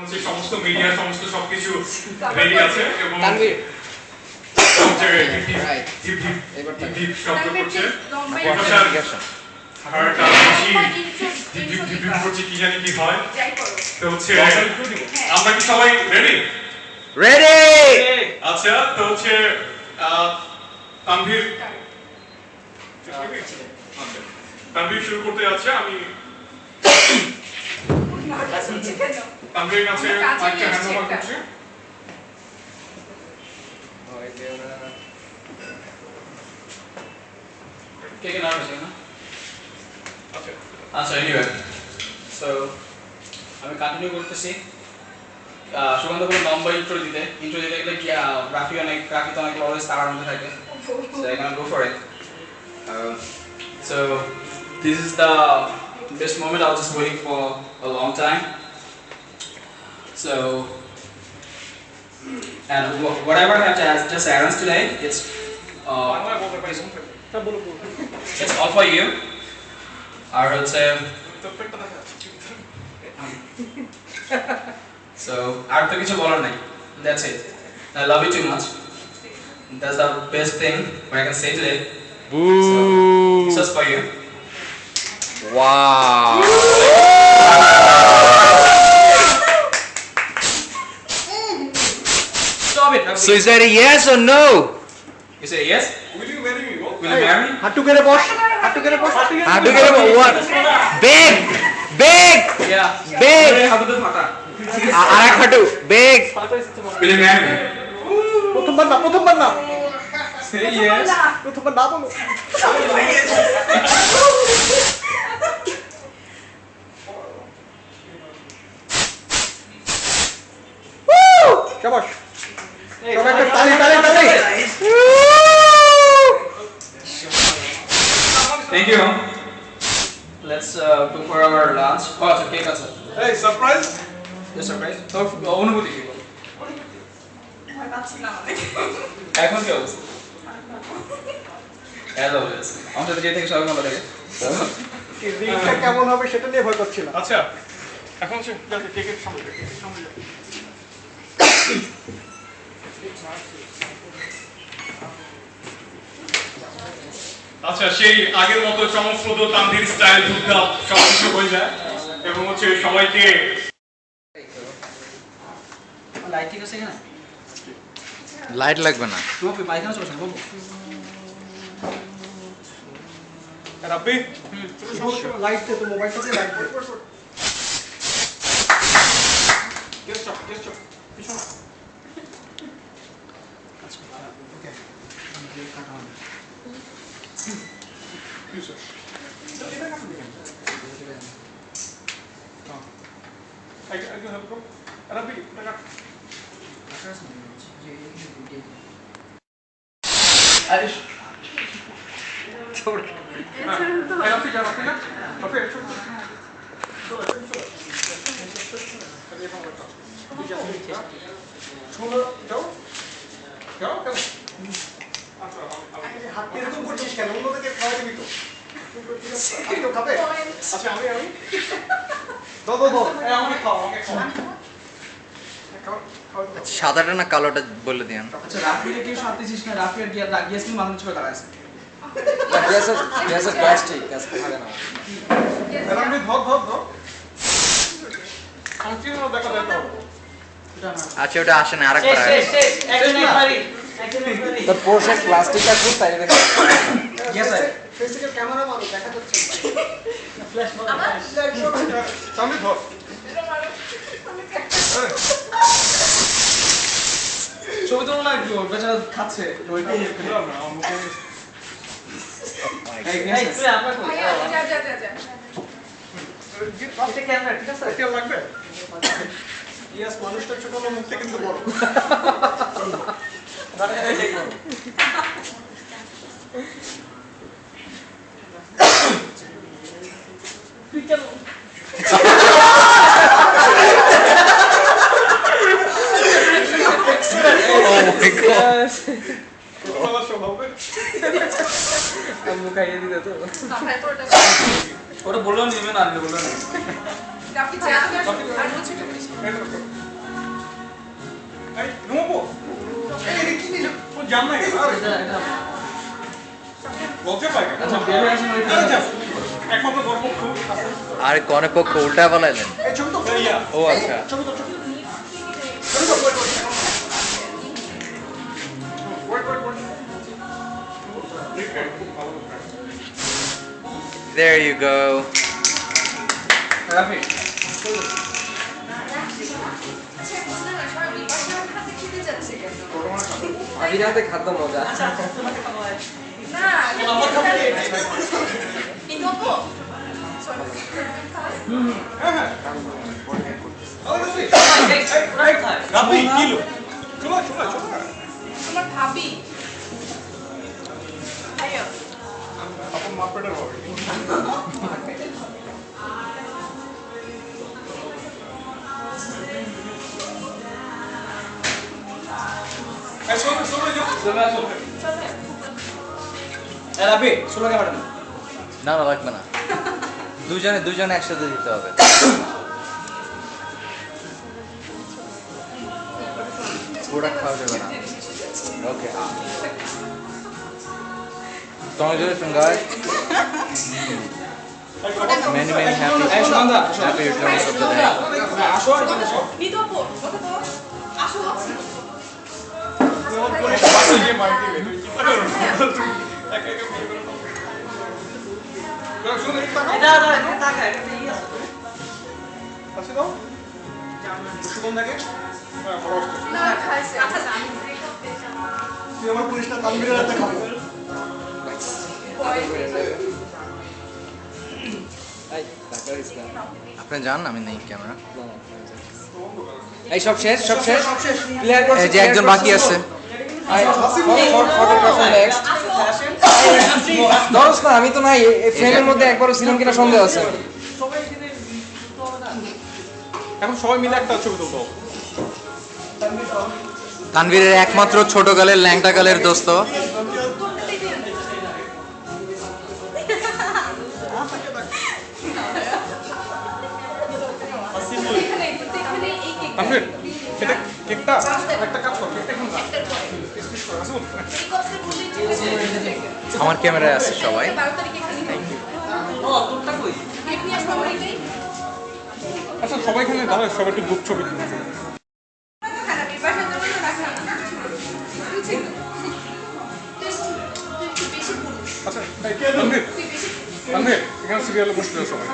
হচ্ছে সমস্ত মিডিয়া সমস্ত সবকিছু রেডি আছে এবং তানভীর সব জায়গায় রাইট ডিপ ডিপ এবার ডিপ ডিপ শব্দ করছে তানভীর হার্টটা বেশি ডিপ ডিপ ডিপ ডিপ করছে কি জানি কি হয় তো হচ্ছে আমরা কি সবাই রেডি রেডি আচ্ছা তো হচ্ছে তানভীর তানভীর শুরু করতে যাচ্ছে আমি তানভীরের কাছে মাইকটা হ্যান্ড ওভার করছি কে কে নাম আছে না আচ্ছা এনিওয়ে সো আমি কন্টিনিউ করতেছি সুগন্ধ কোনো লম্বা ইন্ট্রো দিতে গেলে কি রাফি তো অনেক অলওয়েজ তারার মধ্যে থাকে so I can go for it so this is the best moment I was just waiting for a long time so and whatever I have just arranged today it's all for you I would say so আর তো কিছু বলার নাই that's it I love you too much that's the best thing what I can say today so this is for you wow stop it so is that a yes or no you say yes will you marry me will you marry me হাঁটু গেলে বস হাঁটু গেলে বস how to get a what big big yeah Big. হাঁটু তো ফাটা আরেক হাঁটু big will you marry me প্রথমবার না say yes প্রথমবার না বলো শাবাশ সবাই একটা তালি তালি তালি thank you let's go for our lunch oh it's okay that's it hey surprise the surprise তো অনুভূতি কি বল এখন কি অবস্থা as always আমার সাথে যে থেকে সবাই ভালো থাকে এই রিংটা কেমন হবে সেটা নিয়ে ভয় করছিলাম আচ্ছা এখন হচ্ছে কেকের সামনে কেকের সামনে যা। আচ্ছা সেই আগের মতো চমকপ্রদ তানভীর স্টাইল ধুপধাপ সবকিছু হয়ে যায় এবং হচ্ছে সবাইকে লাইট ঠিক আছে এখানে লাইট লাগবে না তোমাকে পায়খানা চলছে বলো রাব্বি লাইট দে তো মোবাইলটাতে লাইট দে গেস্ট পিছনে হাত এরকম করছিস কেন অন্যদেরকে খাওয়া দিবি তো কেউ খাবে আচ্ছা আমি দাও আমাকে খাও সাদাটা না কালোটা বলে দিন আচ্ছা রাফিকে কি শান্তিছিস না রাফির গিয়াস কি মানুষ করে দাঁড়াইছে গ্যাস প্লাস্টিক গ্যাস খাবে না রাব্বি ধর কন্টিনিউ দেখা আচ্ছা ওটা আসে না আরেকবার তোর পোর্শন প্লাস্টিকটা খুব তাই দেখো ইয়েস স্যার ফেসিক্যাল ক্যামেরা মারো দেখা যাচ্ছে ফ্ল্যাশ মারো সামনে ধর ছবি তোলা লাগলো বেচারা খাচ্ছে এটা লাগবে ইয়েস মানুষটা ছোট হলো মুখটা কিন্তু বড় ওটা বললো নিবে না বললো না আপনি যা আর কিছু জান না কেন? আরে, লজ্জা পায় কেন? আচ্ছা বের হয়ে আসেন ওইখানে। আরে যাও। একমাত্র বরপক্ষ আছে। আর কনে পক্ষ উল্টা বানাইলেন এই ছবি তো ইয়া। ও আচ্ছা ছবি তো Wait. খুব ভালো কথা। there you go রাফি আবির হাতে খাদ্য মজা রাফি, কি লো? চলো। তোমার ভাবি ভাইয়া আপন মাপেটার হবে। এই শোনো যাও। চলে আসো রাফি ষোলো ক্যামেরা না না লাগবে না দুজনে একসাথে দিতে হবে পুরোটা খাওয়া যাবে না ওকে Congratulations guys many happy এই Sugandha happy returns of the day আসো আর এখানে আসো। নিতো আপু কথা তো আসো বাসে গিয়ে মার দিবে। তুমি চিন্তা করো না। একা বিয়ে করে নাও। শোনো, একটু তাকাও। পাশে দাও। সুগন্ধাকে? হ্যাঁ, বড় হচ্ছে। না খাইছে আচ্ছা আমি তুই আমার পুলিশটা তানভীরের হাতে খাবো আপনি জান আমি নেই ক্যামেরা এই সব শেষ ক্লিয়ার করছি যে একজন বাকি আছে ফটোগ্রাফার নেক্সট দরস না আমি তো নাই এই ফ্রেমের মধ্যে একবারও ছিলাম কিনা সন্দেহ আছে এখন সবাই মিলে একটা ছবি তুলবো। তানভীরের একমাত্র ছোটকালের ল্যাংটাকালের দোস্ত এখানে এই কেক তানভীর, এটা কেকটা একটা কাজ কর, কেকটা এখন রাখ। স্পেস কর, আসুন। এই কষ্টে বলি ঠিক আছে আমার ক্যামেরায় আছে সবাই 12 তারিখে এখানে ও তোরটা কই কেক নিয়ে আসবো আমার এটাই আচ্ছা, সবাই এখানে দাঁড়ায়, সবাই একটু গ্রুপ ছবি তুলবে। খারাপ বিবাহের জন্য তো রাখলাম না তুই বেশি পুরুষ আচ্ছা, এই তানভীর, তুই বেশি এখানে সিরিয়ালে বসে যাও সবাই।